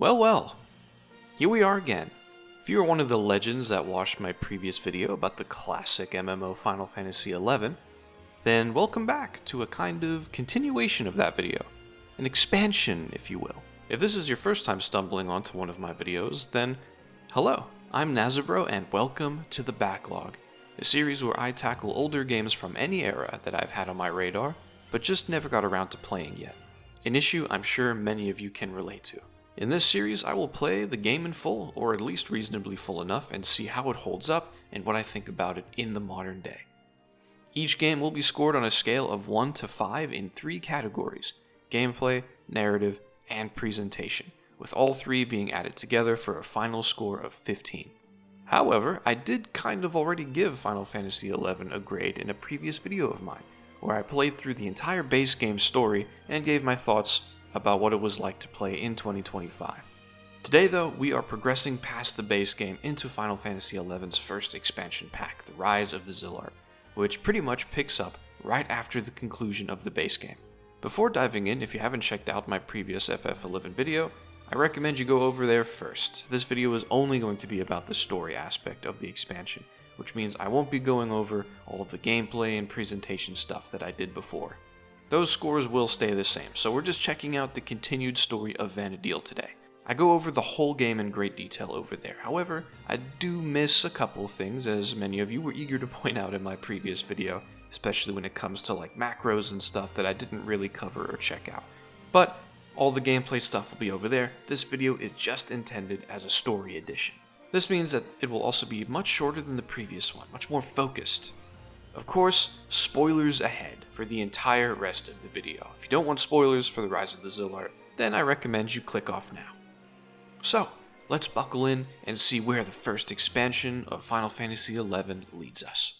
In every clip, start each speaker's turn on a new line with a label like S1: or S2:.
S1: Well, here we are again. If you are one of the legends that watched my previous video about the classic MMO Final Fantasy XI, then welcome back to a kind of continuation of that video. An expansion, if you will. If this is your first time stumbling onto one of my videos, then hello, I'm Nazabro and welcome to The Backlog, a series where I tackle older games from any era that I've had on my radar, but just never got around to playing yet. An issue I'm sure many of you can relate to. In this series, I will play the game in full, or at least reasonably full enough, and see how it holds up and what I think about it in the modern day. Each game will be scored on a scale of 1 to 5 in 3 categories: gameplay, narrative, and presentation, with all 3 being added together for a final score of 15. However, I did kind of already give Final Fantasy XI a grade in a previous video of mine, where I played through the entire base game story and gave my thoughts about what it was like to play in 2025. Today though, we are progressing past the base game into Final Fantasy XI's first expansion pack, the Rise of Zilart, which pretty much picks up right after the conclusion of the base game. Before diving in, if you haven't checked out my previous FF11 video, I recommend you go over there first. This video is only going to be about the story aspect of the expansion, which means I won't be going over all of the gameplay and presentation stuff that I did before. Those scores will stay the same, so we're just checking out the continued story of Vana'diel today. I go over the whole game in great detail over there. However, I do miss a couple things, as many of you were eager to point out in my previous video, especially when it comes to like macros and stuff that I didn't really cover or check out. But all the gameplay stuff will be over there. This video is just intended as a story edition. This means that it will also be much shorter than the previous one, much more focused. Of course, spoilers ahead for the entire rest of the video. If you don't want spoilers for the Rise of the Zilart, then I recommend you click off now. So, let's buckle in and see where the first expansion of Final Fantasy XI leads us.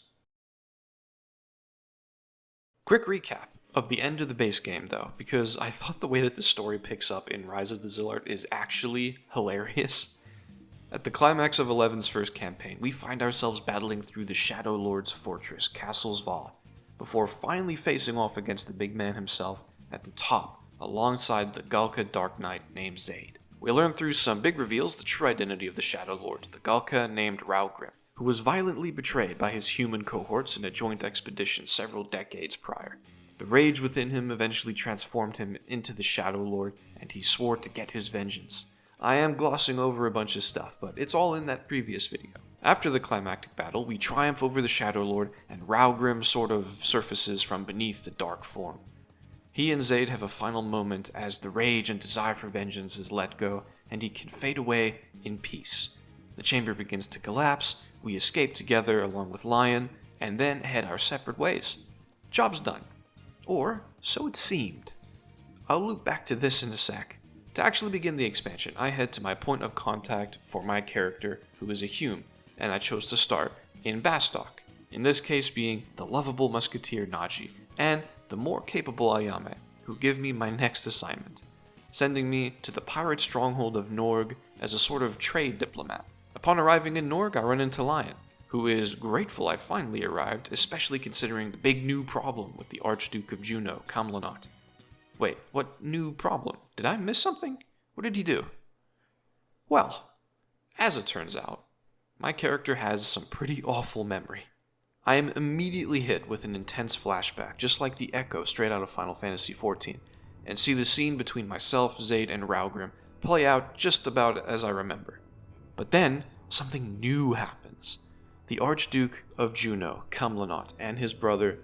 S1: Quick recap of the end of the base game though, because I thought the way that the story picks up in Rise of the Zilart is actually hilarious. At the climax of 11's first campaign, we find ourselves battling through the Shadow Lord's fortress, Castle's Val, before finally facing off against the big man himself at the top, alongside the Galka Dark Knight named Zaid. We learn through some big reveals the true identity of the Shadow Lord, the Galka named Raugrim, who was violently betrayed by his human cohorts in a joint expedition several decades prior. The rage within him eventually transformed him into the Shadow Lord, and he swore to get his vengeance. I am glossing over a bunch of stuff, but it's all in that previous video. After the climactic battle, we triumph over the Shadow Lord, and Raugrim sort of surfaces from beneath the dark form. He and Zaid have a final moment as the rage and desire for vengeance is let go, and he can fade away in peace. The chamber begins to collapse, we escape together along with Lion, and then head our separate ways. Job's done. Or, so it seemed. I'll loop back to this in a sec. To actually begin the expansion, I head to my point of contact for my character, who is a Hume, and I chose to start in Bastok, in this case being the lovable musketeer Naji, and the more capable Ayame, who give me my next assignment, sending me to the pirate stronghold of Norg as a sort of trade diplomat. Upon arriving in Norg, I run into Lion, who is grateful I finally arrived, especially considering the big new problem with the Archduke of Juno, Kamlanot. Wait, what new problem? Did I miss something? What did he do? Well, as it turns out, my character has some pretty awful memory. I am immediately hit with an intense flashback, just like the echo straight out of Final Fantasy XIV, and see the scene between myself, Zaid, and Raugrim play out just about as I remember. But then, something new happens. The Archduke of Juno, Kamlanot, and his brother,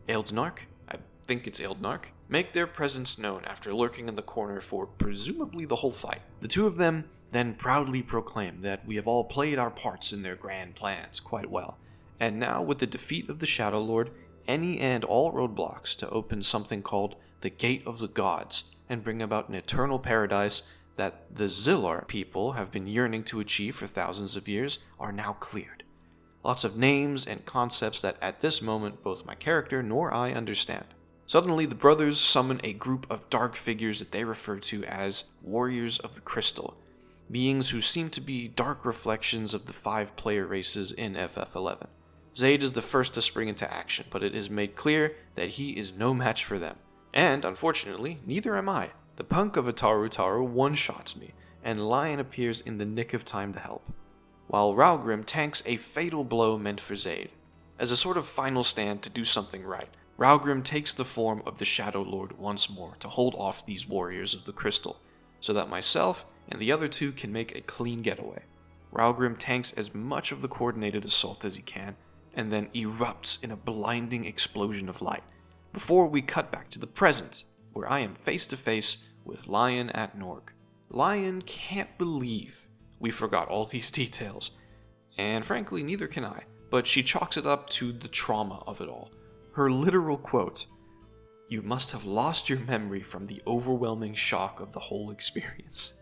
S1: Eldnark, I think it's Eldnark, make their presence known after lurking in the corner for presumably the whole fight. The two of them then proudly proclaim that we have all played our parts in their grand plans quite well, and now with the defeat of the Shadow Lord, any and all roadblocks to open something called the Gate of the Gods and bring about an eternal paradise that the Zilart people have been yearning to achieve for thousands of years are now cleared. Lots of names and concepts that at this moment both my character nor I understand. Suddenly, the brothers summon a group of dark figures that they refer to as Warriors of the Crystal, beings who seem to be dark reflections of the 5 player races in FF11. Zaid is the first to spring into action, but it is made clear that he is no match for them. And, unfortunately, neither am I. The punk of a Taru one-shots me, and Lion appears in the nick of time to help, while Ralgrim tanks a fatal blow meant for Zaid. As a sort of final stand to do something right, Ralgrim takes the form of the Shadow Lord once more to hold off these warriors of the crystal, so that myself and the other two can make a clean getaway. Ralgrim tanks as much of the coordinated assault as he can, and then erupts in a blinding explosion of light, before we cut back to the present, where I am face to face with Lion at Norg. Lion can't believe we forgot all these details, and frankly neither can I, but she chalks it up to the trauma of it all. Her literal quote, "You must have lost your memory from the overwhelming shock of the whole experience."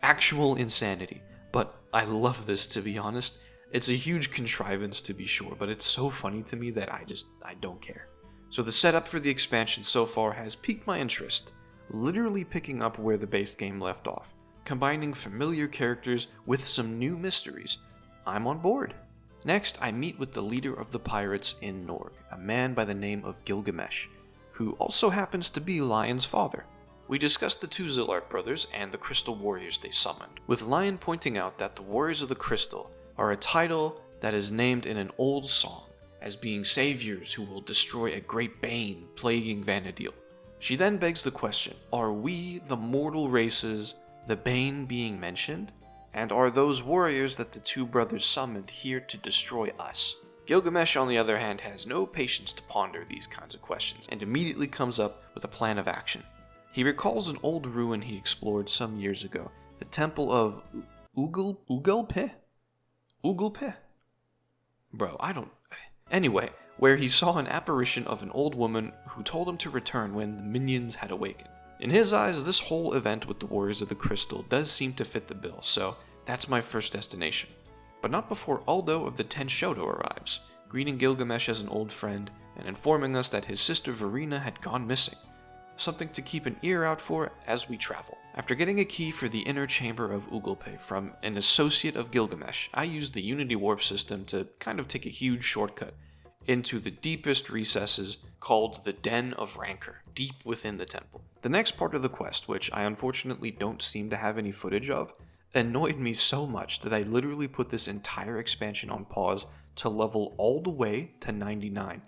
S1: Actual insanity, but I love this, to be honest. It's a huge contrivance to be sure, but it's so funny to me that I don't care. So the setup for the expansion so far has piqued my interest, literally picking up where the base game left off, combining familiar characters with some new mysteries. I'm on board. Next, I meet with the leader of the pirates in Norg, a man by the name of Gilgamesh, who also happens to be Lion's father. We discuss the two Zilart brothers and the crystal warriors they summoned, with Lion pointing out that the Warriors of the Crystal are a title that is named in an old song as being saviors who will destroy a great bane plaguing Vana'diel. She then begs the question, are we, the mortal races, the bane being mentioned? And are those warriors that the two brothers summoned here to destroy us? Gilgamesh, on the other hand, has no patience to ponder these kinds of questions, and immediately comes up with a plan of action. He recalls an old ruin he explored some years ago, the temple of Ugalpe? Bro, Anyway, where he saw an apparition of an old woman who told him to return when the minions had awakened. In his eyes, this whole event with the Warriors of the Crystal does seem to fit the bill, so that's my first destination. But not before Aldo of the Ten Shoto arrives, greeting Gilgamesh as an old friend and informing us that his sister Verena had gone missing. Something to keep an ear out for as we travel. After getting a key for the inner chamber of Ugalpe from an associate of Gilgamesh, I used the Unity Warp system to kind of take a huge shortcut into the deepest recesses called the Den of Rancor, deep within the temple. The next part of the quest, which I unfortunately don't seem to have any footage of, annoyed me so much that I literally put this entire expansion on pause to level all the way to 99,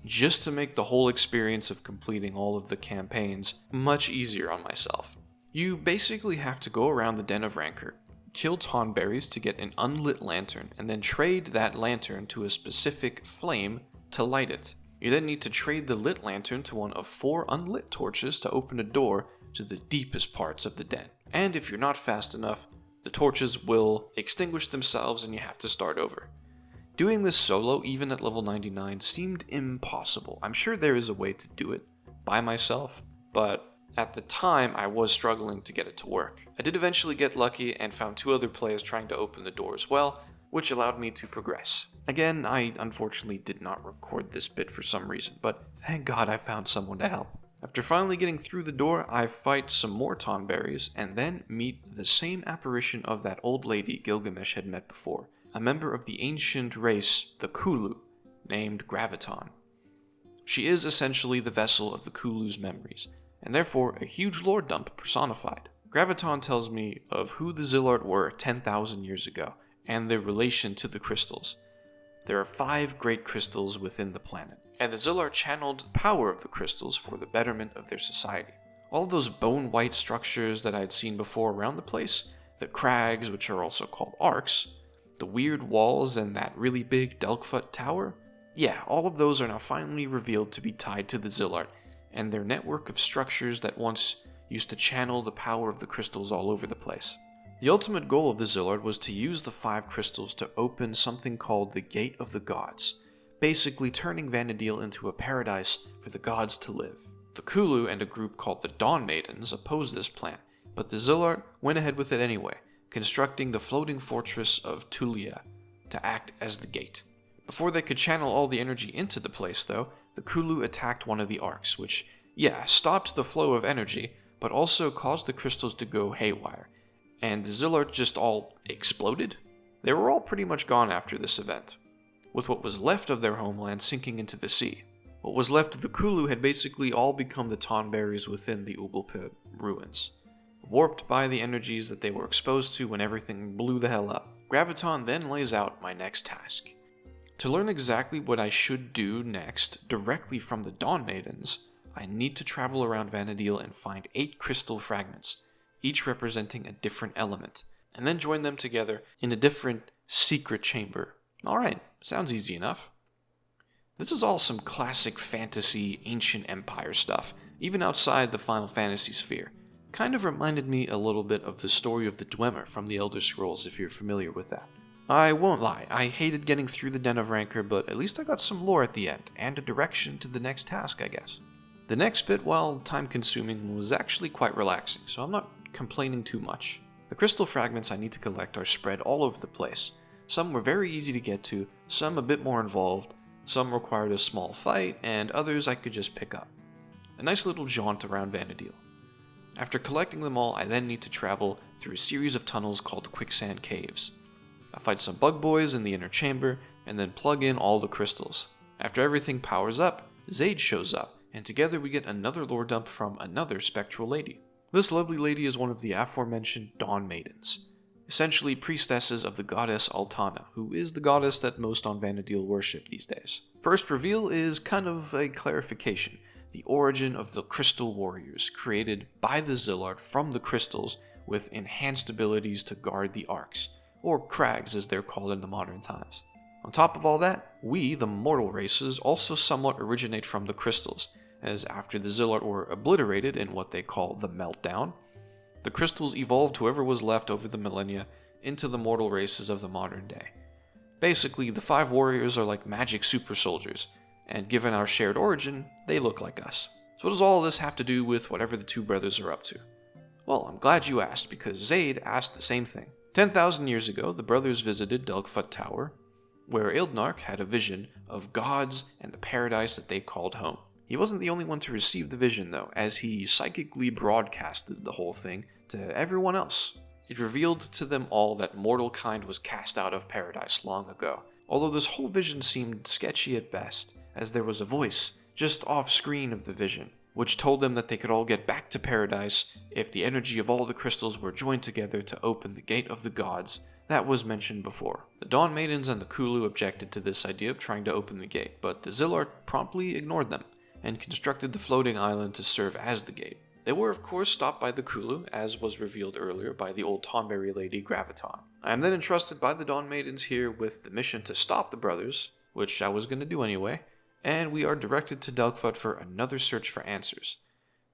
S1: just to make the whole experience of completing all of the campaigns much easier on myself. You basically have to go around the Den of Rancor, kill Tonberries to get an unlit lantern, and then trade that lantern to a specific flame to light it. You then need to trade the lit lantern to one of 4 unlit torches to open a door to the deepest parts of the den. And if you're not fast enough, the torches will extinguish themselves and you have to start over. Doing this solo, even at level 99, seemed impossible. I'm sure there is a way to do it by myself, but at the time I was struggling to get it to work. I did eventually get lucky and found 2 other players trying to open the door as well, which allowed me to progress. Again, I unfortunately did not record this bit for some reason, but thank God I found someone to help. After finally getting through the door, I fight some more Tonberries and then meet the same apparition of that old lady Gilgamesh had met before, a member of the ancient race, the Kulu, named Graviton. She is essentially the vessel of the Kulu's memories, and therefore a huge lore dump personified. Graviton tells me of who the Zilart were 10,000 years ago, and their relation to the crystals. There are 5 great crystals within the planet, and the Zilart channeled the power of the crystals for the betterment of their society. All of those bone-white structures that I had seen before around the place, the crags, which are also called arcs, the weird walls, and that really big Delkfut tower, yeah, all of those are now finally revealed to be tied to the Zilart, and their network of structures that once used to channel the power of the crystals all over the place. The ultimate goal of the Zilart was to use the 5 crystals to open something called the Gate of the Gods, basically turning Vana'diel into a paradise for the gods to live. The Kulu and a group called the Dawn Maidens opposed this plan, but the Zilart went ahead with it anyway, constructing the floating fortress of Tulia to act as the gate. Before they could channel all the energy into the place, though, the Kulu attacked one of the arcs, which, stopped the flow of energy, but also caused the crystals to go haywire, and the Zilart just all exploded. They were all pretty much gone after this event, with what was left of their homeland sinking into the sea. What was left of the Kulu had basically all become the Tonberries within the Ugalpe ruins. warped by the energies that they were exposed to when everything blew the hell up. Graviton then lays out my next task. To learn exactly what I should do next, directly from the Dawn Maidens, I need to travel around Vana'diel and find 8 crystal fragments, each representing a different element, and then join them together in a different secret chamber. Alright, sounds easy enough. This is all some classic fantasy, ancient empire stuff, even outside the Final Fantasy sphere. Kind of reminded me a little bit of the story of the Dwemer from the Elder Scrolls, if you're familiar with that. I won't lie, I hated getting through the Den of Rancor, but at least I got some lore at the end, and a direction to the next task, I guess. The next bit, while time-consuming, was actually quite relaxing, so I'm not complaining too much. The crystal fragments I need to collect are spread all over the place. Some were very easy to get to, some a bit more involved, some required a small fight, and others I could just pick up. A nice little jaunt around Vana'diel. After collecting them all, I then need to travel through a series of tunnels called quicksand caves. I fight some bug boys in the inner chamber, and then plug in all the crystals. After everything powers up, Zaid shows up, and together we get another lore dump from another spectral lady. This lovely lady is one of the aforementioned Dawn Maidens, essentially priestesses of the goddess Altana, who is the goddess that most on Vana'diel worship these days. First reveal is kind of a clarification, the origin of the Crystal Warriors, created by the Zilart from the crystals with enhanced abilities to guard the arcs, or crags as they're called in the modern times. On top of all that, we, the mortal races, also somewhat originate from the crystals, as after the Zilart were obliterated in what they call the Meltdown, the crystals evolved whoever was left over the millennia into the mortal races of the modern day. Basically, the 5 warriors are like magic super soldiers, and given our shared origin, they look like us. So what does all this have to do with whatever the 2 brothers are up to? Well, I'm glad you asked, because Zaid asked the same thing. 10,000 years ago, the brothers visited Delgfut Tower, where Ildnark had a vision of gods and the paradise that they called home. He wasn't the only one to receive the vision, though, as he psychically broadcasted the whole thing to everyone else. It revealed to them all that mortal kind was cast out of paradise long ago, although this whole vision seemed sketchy at best, as there was a voice just off-screen of the vision, which told them that they could all get back to paradise if the energy of all the crystals were joined together to open the gate of the gods that was mentioned before. The Dawn Maidens and the Kulu objected to this idea of trying to open the gate, but the Zilart promptly ignored them, and constructed the floating island to serve as the gate. They were of course stopped by the Kulu, as was revealed earlier by the old Tonberry lady Graviton. I am then entrusted by the Dawn Maidens here with the mission to stop the brothers, which I was going to do anyway, and we are directed to Delgfut for another search for answers.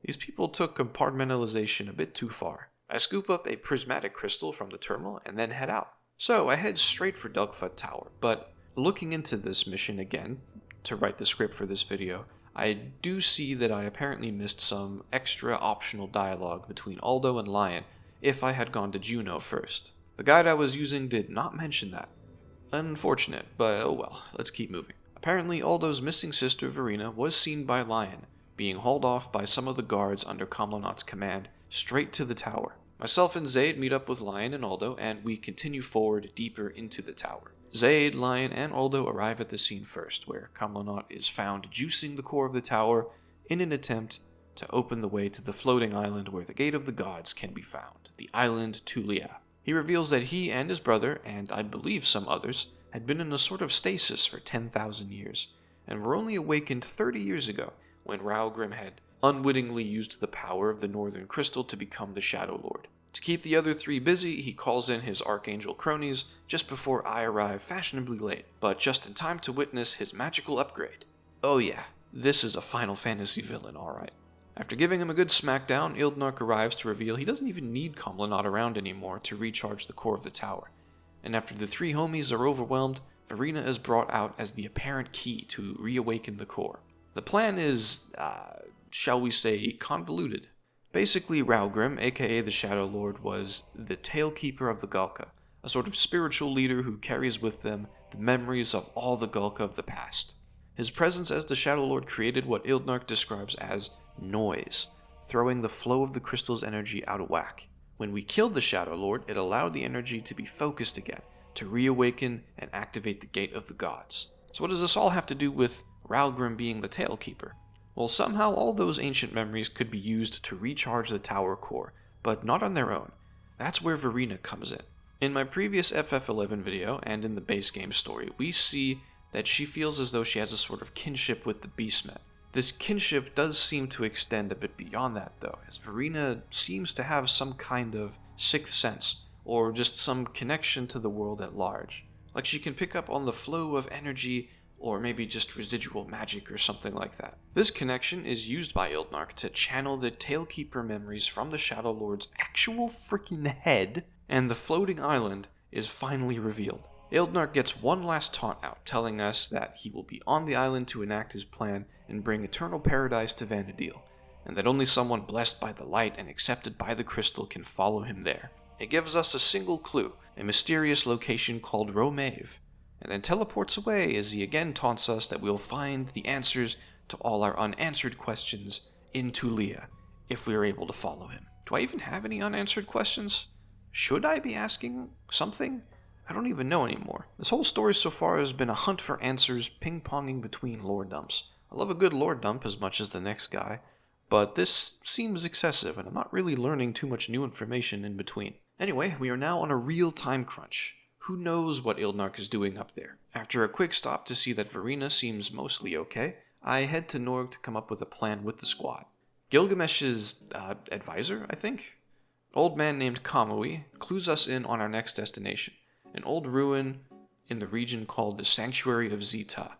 S1: These people took compartmentalization a bit too far. I scoop up a prismatic crystal from the terminal and then head out. So I head straight for Delgfut Tower, but looking into this mission again, to write the script for this video, I do see that I apparently missed some extra optional dialogue between Aldo and Lion if I had gone to Juno first. The guide I was using did not mention that. Unfortunate, but oh well, let's keep moving. Apparently, Aldo's missing sister, Verena, was seen by Lion, being hauled off by some of the guards under Kamlanot's command, straight to the tower. Myself and Zaid meet up with Lion and Aldo, and we continue forward deeper into the tower. Zaid, Lion, and Aldo arrive at the scene first, where Kamlanot is found juicing the core of the tower in an attempt to open the way to the floating island where the Gate of the Gods can be found, the island Tulia. He reveals that he and his brother, and I believe some others, had been in a sort of stasis for 10,000 years, and were only awakened 30 years ago when Raugrim had unwittingly used the power of the Northern Crystal to become the Shadow Lord. To keep the other 3 busy, he calls in his Archangel cronies just before I arrive fashionably late, but just in time to witness his magical upgrade. Oh yeah, this is a Final Fantasy villain, alright. After giving him a good smackdown, Ildnark arrives to reveal he doesn't even need Kamlanot around anymore to recharge the core of the tower. And after the 3 homies are overwhelmed, Verena is brought out as the apparent key to reawaken the core. The plan is, shall we say, convoluted. Basically, Raugrim, aka the Shadow Lord, was the Tailkeeper of the Galka, a sort of spiritual leader who carries with them the memories of all the Galka of the past. His presence as the Shadow Lord created what Ildnark describes as noise, throwing the flow of the crystal's energy out of whack. When we killed the Shadow Lord, it allowed the energy to be focused again, to reawaken and activate the Gate of the Gods. So what does this all have to do with Raugrim being the Tailkeeper? Well, somehow all those ancient memories could be used to recharge the tower core, but not on their own. That's where Verena comes in. In my previous FF11 video, and in the base game story, we see that she feels as though she has a sort of kinship with the Beastmen. This kinship does seem to extend a bit beyond that though, as Verena seems to have some kind of sixth sense, or just some connection to the world at large. Like she can pick up on the flow of energy, or maybe just residual magic or something like that. This connection is used by Ildnark to channel the Tailkeeper memories from the Shadow Lord's actual freaking head, and the floating island is finally revealed. Ildnark gets one last taunt out, telling us that he will be on the island to enact his plan and bring eternal paradise to Vanadil, and that only someone blessed by the light and accepted by the crystal can follow him there. It gives us a single clue, a mysterious location called Romave, and then teleports away as he again taunts us that we'll find the answers to all our unanswered questions in Tulia, if we are able to follow him. Do I even have any unanswered questions? Should I be asking something? I don't even know anymore. This whole story so far has been a hunt for answers, ping-ponging between lore dumps. I love a good lore dump as much as the next guy, but this seems excessive, and I'm not really learning too much new information in between. Anyway, we are now on a real time crunch. Who knows what Ildnark is doing up there? After a quick stop to see that Verena seems mostly okay, I head to Norg to come up with a plan with the squad. Gilgamesh's advisor, I think? Old man named Kamui clues us in on our next destination, an old ruin in the region called the Sanctuary of Zita.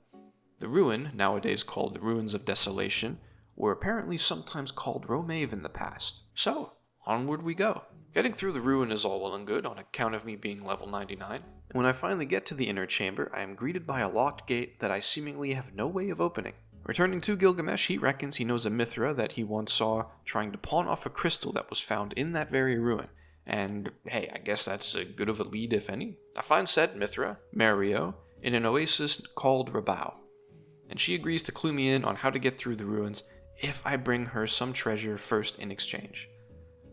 S1: The ruin, nowadays called the Ruins of Desolation, were apparently sometimes called Romave in the past. So, onward we go. Getting through the ruin is all well and good on account of me being level 99, and when I finally get to the inner chamber, I am greeted by a locked gate that I seemingly have no way of opening. Returning to Gilgamesh, he reckons he knows a Mithra that he once saw trying to pawn off a crystal that was found in that very ruin. And hey, I guess that's a good of a lead if any. I find said Mithra, Mario, in an oasis called Rabao, and she agrees to clue me in on how to get through the ruins if I bring her some treasure first in exchange.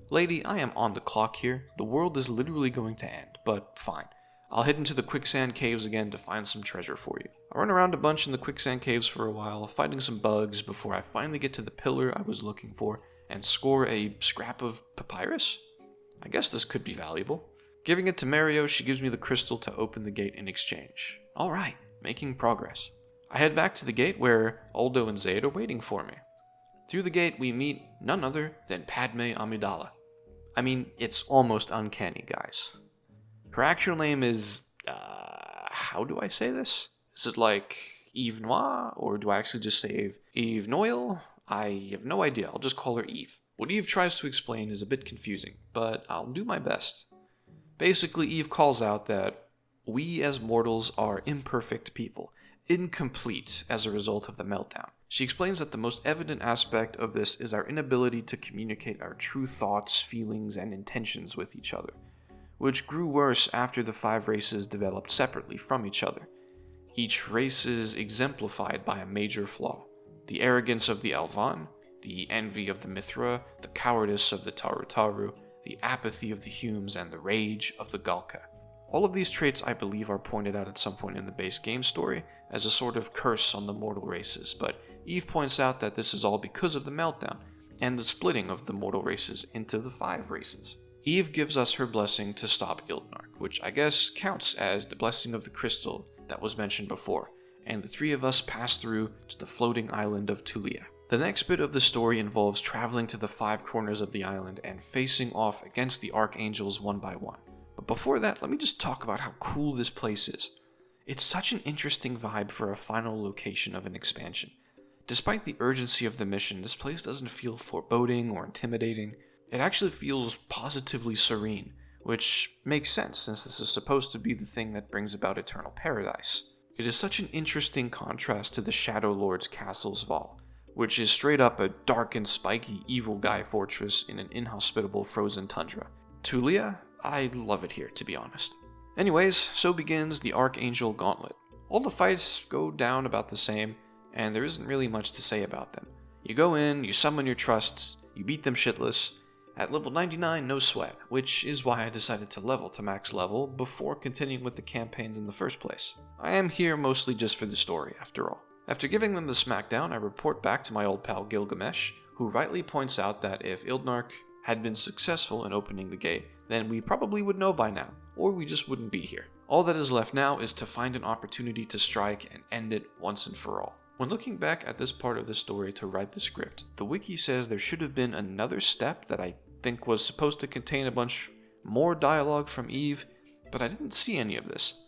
S1: Lady, I am on the clock here. The world is literally going to end, but fine. I'll head into the quicksand caves again to find some treasure for you. I run around a bunch in the quicksand caves for a while, fighting some bugs before I finally get to the pillar I was looking for and score a scrap of papyrus? I guess this could be valuable. Giving it to Mario, she gives me the crystal to open the gate in exchange. Alright, making progress. I head back to the gate where Aldo and Zaid are waiting for me. Through the gate, we meet none other than Padme Amidala. I mean, it's almost uncanny, guys. Her actual name is, how do I say this? Is it like Eve Noir, or do I actually just say Eve Noyle? I have no idea, I'll just call her Eve. What Eve tries to explain is a bit confusing, but I'll do my best. Basically, Eve calls out that we as mortals are imperfect people, incomplete as a result of the meltdown. She explains that the most evident aspect of this is our inability to communicate our true thoughts, feelings, and intentions with each other, which grew worse after the 5 races developed separately from each other. Each race is exemplified by a major flaw: the arrogance of the Alvan, the envy of the Mithra, the cowardice of the Tarutaru, the apathy of the Humes, and the rage of the Galka. All of these traits, I believe, are pointed out at some point in the base game story as a sort of curse on the mortal races, but Eve points out that this is all because of the meltdown and the splitting of the mortal races into the 5 races. Eve gives us her blessing to stop Ildnark, which I guess counts as the blessing of the crystal that was mentioned before, and the 3 of us pass through to the floating island of Tulia. The next bit of the story involves traveling to the 5 corners of the island and facing off against the archangels one by one. But before that, let me just talk about how cool this place is. It's such an interesting vibe for a final location of an expansion. Despite the urgency of the mission, this place doesn't feel foreboding or intimidating. It actually feels positively serene, which makes sense since this is supposed to be the thing that brings about eternal paradise. It is such an interesting contrast to the Shadow Lord's castle's vault, which is straight up a dark and spiky evil guy fortress in an inhospitable frozen tundra. Tulia? I love it here, to be honest. Anyways, so begins the Archangel Gauntlet. All the fights go down about the same, and there isn't really much to say about them. You go in, you summon your trusts, you beat them shitless. At level 99, no sweat, which is why I decided to level to max level before continuing with the campaigns in the first place. I am here mostly just for the story, after all. After giving them the smackdown, I report back to my old pal Gilgamesh, who rightly points out that if Ildnark had been successful in opening the gate, then we probably would know by now, or we just wouldn't be here. All that is left now is to find an opportunity to strike and end it once and for all. When looking back at this part of the story to write the script, the wiki says there should have been another step that I think was supposed to contain a bunch more dialogue from Eve, but I didn't see any of this.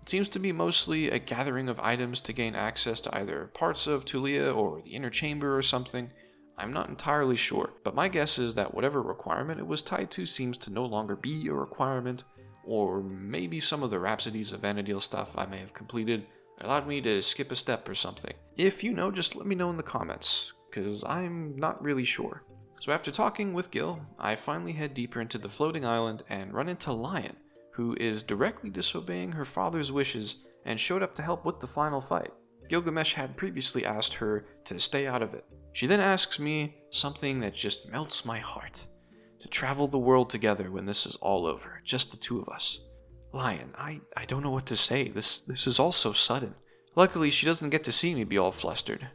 S1: It seems to be mostly a gathering of items to gain access to either parts of Tulia or the inner chamber or something. I'm not entirely sure, but my guess is that whatever requirement it was tied to seems to no longer be a requirement, or maybe some of the Rhapsodies of Vana'diel stuff I may have completed allowed me to skip a step or something. If you know, just let me know in the comments, because I'm not really sure. So after talking with Gil, I finally head deeper into the floating island and run into Lion, who is directly disobeying her father's wishes and showed up to help with the final fight. Gilgamesh had previously asked her to stay out of it. She then asks me something that just melts my heart. To travel the world together when this is all over, just the two of us. Lion, I don't know what to say. This is all so sudden. Luckily, she doesn't get to see me be all flustered.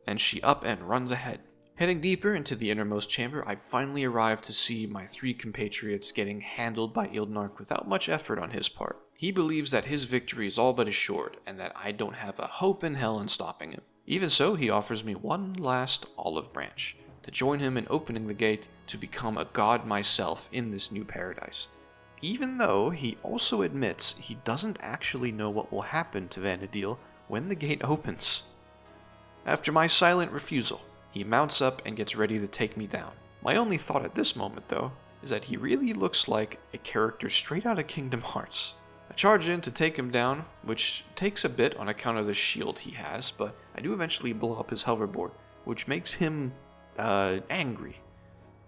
S1: And she up and runs ahead. Heading deeper into the innermost chamber, I finally arrive to see my 3 compatriots getting handled by Ildnark without much effort on his part. He believes that his victory is all but assured, and that I don't have a hope in hell in stopping him. Even so, he offers me one last olive branch, to join him in opening the gate to become a god myself in this new paradise. Even though he also admits he doesn't actually know what will happen to Vana'diel when the gate opens. After my silent refusal, he mounts up and gets ready to take me down. My only thought at this moment, though, is that he really looks like a character straight out of Kingdom Hearts. I charge in to take him down, which takes a bit on account of the shield he has, but I do eventually blow up his hoverboard, which makes him, angry.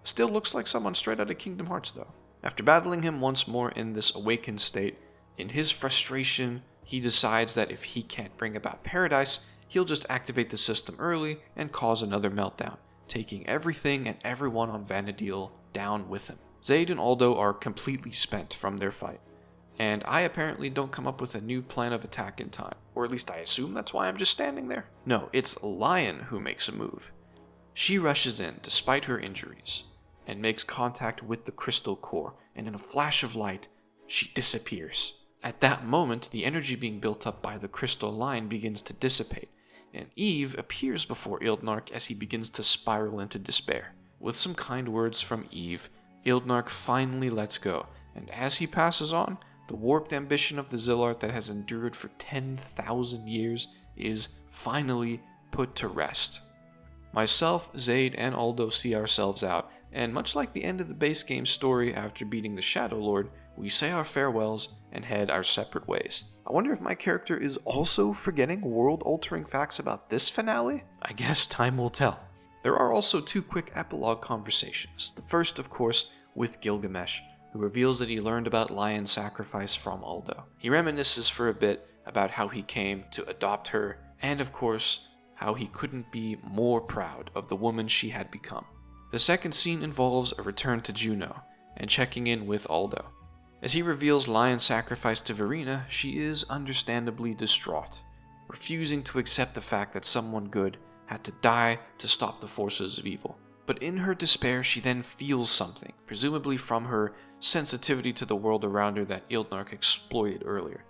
S1: Still looks like someone straight out of Kingdom Hearts, though. After battling him once more in this awakened state, in his frustration, he decides that if he can't bring about paradise, he'll just activate the system early and cause another meltdown, taking everything and everyone on Vana'diel down with him. Zaid and Aldo are completely spent from their fight, and I apparently don't come up with a new plan of attack in time, or at least I assume that's why I'm just standing there. No, it's Lion who makes a move. She rushes in despite her injuries, and makes contact with the crystal core, and in a flash of light, she disappears. At that moment, the energy being built up by the crystal line begins to dissipate, and Eve appears before Ildnark as he begins to spiral into despair. With some kind words from Eve, Ildnark finally lets go, and as he passes on, the warped ambition of the Zilart that has endured for 10,000 years is finally put to rest. Myself, Zaid, and Aldo see ourselves out, and much like the end of the base game story after beating the Shadow Lord, we say our farewells and head our separate ways. I wonder if my character is also forgetting world-altering facts about this finale? I guess time will tell. There are also 2 quick epilogue conversations. The first, of course, with Gilgamesh, who reveals that he learned about Lion's sacrifice from Aldo. He reminisces for a bit about how he came to adopt her, and of course, how he couldn't be more proud of the woman she had become. The second scene involves a return to Juno, and checking in with Aldo. As he reveals Lion's sacrifice to Verena, she is understandably distraught, refusing to accept the fact that someone good had to die to stop the forces of evil. But in her despair, she then feels something, presumably from her sensitivity to the world around her that Ildnark exploited earlier.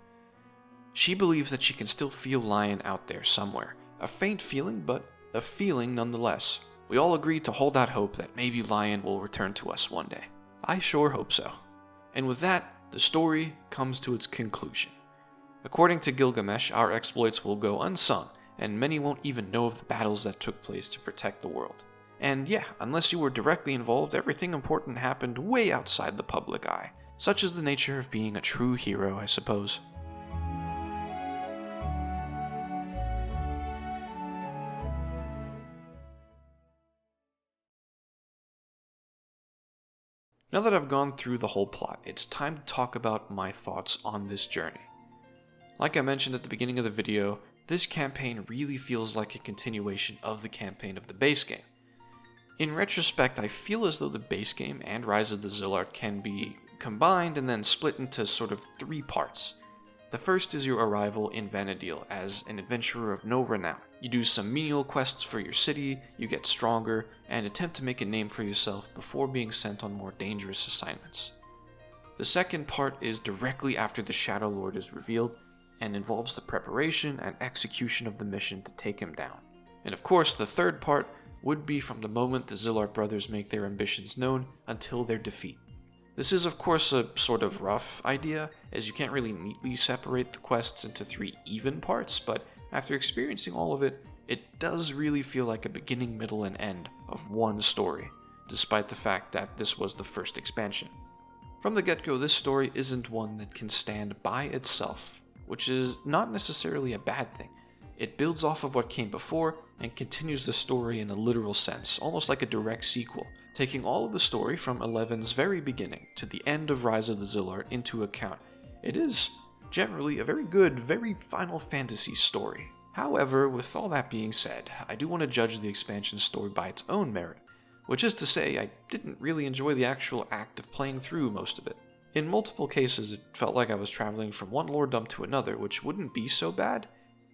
S1: She believes that she can still feel Lion out there somewhere. A faint feeling, but a feeling nonetheless. We all agree to hold out hope that maybe Lion will return to us one day. I sure hope so. And with that, the story comes to its conclusion. According to Gilgamesh, our exploits will go unsung, and many won't even know of the battles that took place to protect the world. And yeah, unless you were directly involved, everything important happened way outside the public eye. Such is the nature of being a true hero, I suppose. Now that I've gone through the whole plot, it's time to talk about my thoughts on this journey. Like I mentioned at the beginning of the video, this campaign really feels like a continuation of the campaign of the base game. In retrospect, I feel as though the base game and Rise of the Zilart can be combined and then split into sort of 3 parts. The first is your arrival in Vanadil as an adventurer of no renown. You do some menial quests for your city, you get stronger, and attempt to make a name for yourself before being sent on more dangerous assignments. The second part is directly after the Shadow Lord is revealed, and involves the preparation and execution of the mission to take him down. And of course, the third part would be from the moment the Zilart brothers make their ambitions known until their defeat. This is of course a sort of rough idea, as you can't really neatly separate the quests into 3 even parts, but after experiencing all of it, it does really feel like a beginning, middle, and end of one story, despite the fact that this was the first expansion. From the get-go, this story isn't one that can stand by itself, which is not necessarily a bad thing. It builds off of what came before and continues the story in a literal sense, almost like a direct sequel, taking all of the story from 11's very beginning to the end of Rise of the Zilart into account. It is generally a very good, very Final Fantasy story. However, with all that being said, I do want to judge the expansion story by its own merit, which is to say I didn't really enjoy the actual act of playing through most of it. In multiple cases, it felt like I was traveling from one lorddom to another, which wouldn't be so bad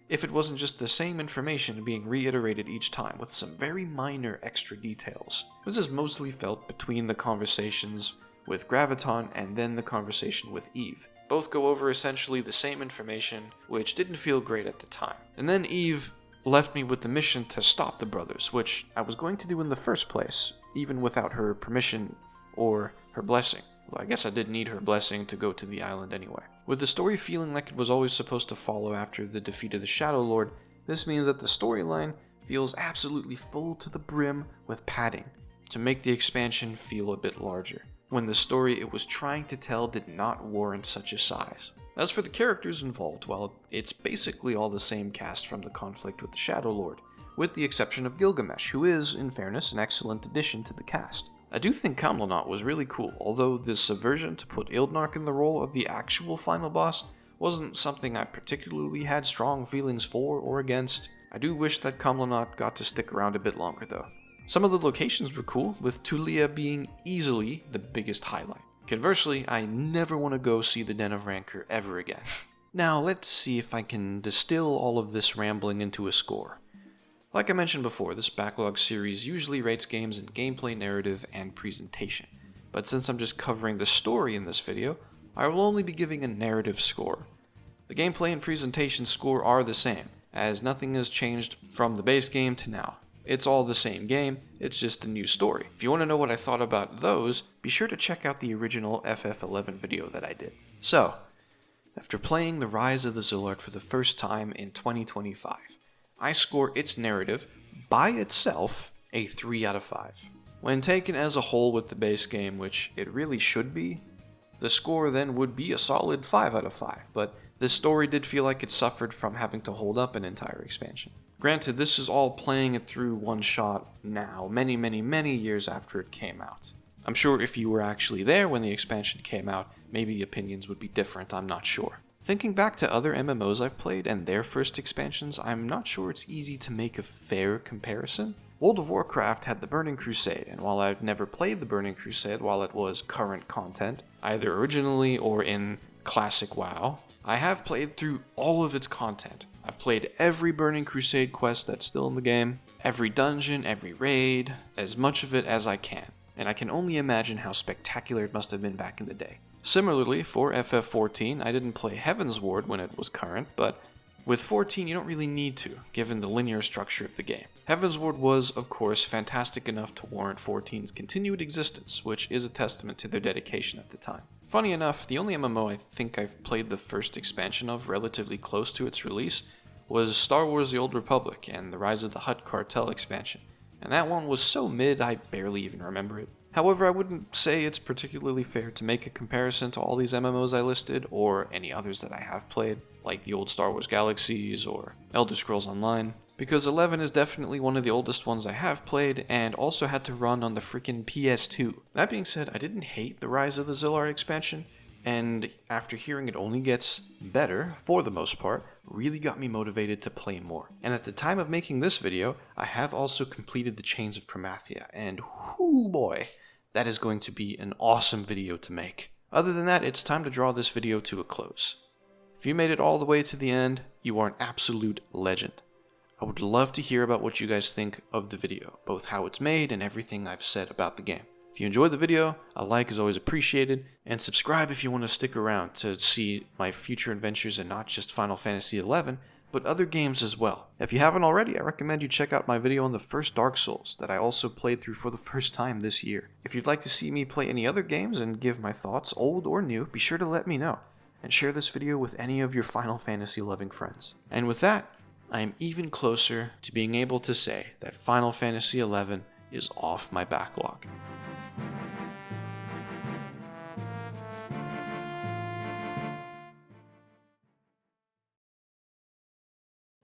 S1: if it wasn't just the same information being reiterated each time with some very minor extra details. This is mostly felt between the conversations with Graviton and then the conversation with Eve. Both go over essentially the same information, which didn't feel great at the time. And then Eve left me with the mission to stop the brothers, which I was going to do in the first place, even without her permission or her blessing. Well, I guess I did need her blessing to go to the island anyway. With the story feeling like it was always supposed to follow after the defeat of the Shadow Lord, this means that the storyline feels absolutely full to the brim with padding to make the expansion feel a bit larger, when the story it was trying to tell did not warrant such a size. As for the characters involved, well, it's basically all the same cast from the conflict with the Shadow Lord, with the exception of Gilgamesh, who is, in fairness, an excellent addition to the cast. I do think Kamlanot was really cool, although this subversion to put Ildnark in the role of the actual final boss wasn't something I particularly had strong feelings for or against. I do wish that Kamlanot got to stick around a bit longer though. Some of the locations were cool, with Tulia being easily the biggest highlight. Conversely, I never want to go see the Den of Rancor ever again. Now let's see if I can distill all of this rambling into a score. Like I mentioned before, this backlog series usually rates games in gameplay, narrative, and presentation. But since I'm just covering the story in this video, I will only be giving a narrative score. The gameplay and presentation score are the same, as nothing has changed from the base game to now. It's all the same game, it's just a new story. If you want to know what I thought about those, be sure to check out the original FF11 video that I did. So, after playing the Rise of the Zilart for the first time in 2025, I score its narrative, by itself, a 3 out of 5. When taken as a whole with the base game, which it really should be, the score then would be a solid 5 out of 5, but this story did feel like it suffered from having to hold up an entire expansion. Granted, this is all playing it through one shot now, many years after it came out. I'm sure if you were actually there when the expansion came out, maybe the opinions would be different, I'm not sure. Thinking back to other MMOs I've played and their first expansions, I'm not sure it's easy to make a fair comparison. World of Warcraft had the Burning Crusade, and while I've never played the Burning Crusade while it was current content, either originally or in Classic WoW, I have played through all of its content. I've played every Burning Crusade quest that's still in the game, every dungeon, every raid, as much of it as I can, and I can only imagine how spectacular it must have been back in the day. Similarly, for FF14, I didn't play Heavensward when it was current, but with 14 you don't really need to, given the linear structure of the game. Heavensward was, of course, fantastic enough to warrant 14's continued existence, which is a testament to their dedication at the time. Funny enough, the only MMO I think I've played the first expansion of relatively close to its release was Star Wars The Old Republic and the Rise of the Hutt Cartel expansion, and that one was so mid I barely even remember it. However, I wouldn't say it's particularly fair to make a comparison to all these MMOs I listed, or any others that I have played, like the old Star Wars Galaxies or Elder Scrolls Online, because 11 is definitely one of the oldest ones I have played, and also had to run on the freaking PS2. That being said, I didn't hate the Rise of the Zilart expansion, and after hearing it only gets better, for the most part, really got me motivated to play more. And at the time of making this video, I have also completed the Chains of Promathia, and whoo boy, that is going to be an awesome video to make. Other than that, it's time to draw this video to a close. If you made it all the way to the end, you are an absolute legend. I would love to hear about what you guys think of the video, both how it's made and everything I've said about the game. If you enjoyed the video, a like is always appreciated, and subscribe if you want to stick around to see my future adventures in not just Final Fantasy XI, but other games as well. If you haven't already, I recommend you check out my video on the first Dark Souls that I also played through for the first time this year. If you'd like to see me play any other games and give my thoughts, old or new, be sure to let me know, and share this video with any of your Final Fantasy loving friends. And with that, I am even closer to being able to say that Final Fantasy XI is off my backlog.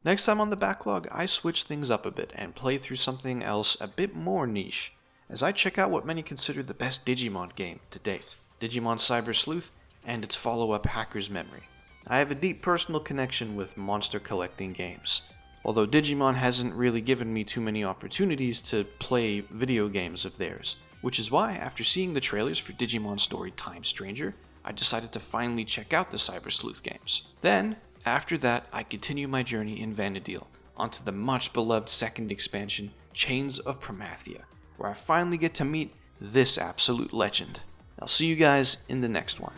S1: Next time on the backlog, I switch things up a bit and play through something else a bit more niche, as I check out what many consider the best Digimon game to date, Digimon Cyber Sleuth and its follow-up Hacker's Memory. I have a deep personal connection with monster collecting games, although Digimon hasn't really given me too many opportunities to play video games of theirs, which is why, after seeing the trailers for Digimon Story Time Stranger, I decided to finally check out the Cyber Sleuth games. Then, after that, I continue my journey in Vana'diel, onto the much beloved second expansion, Chains of Promathia, where I finally get to meet this absolute legend. I'll see you guys in the next one.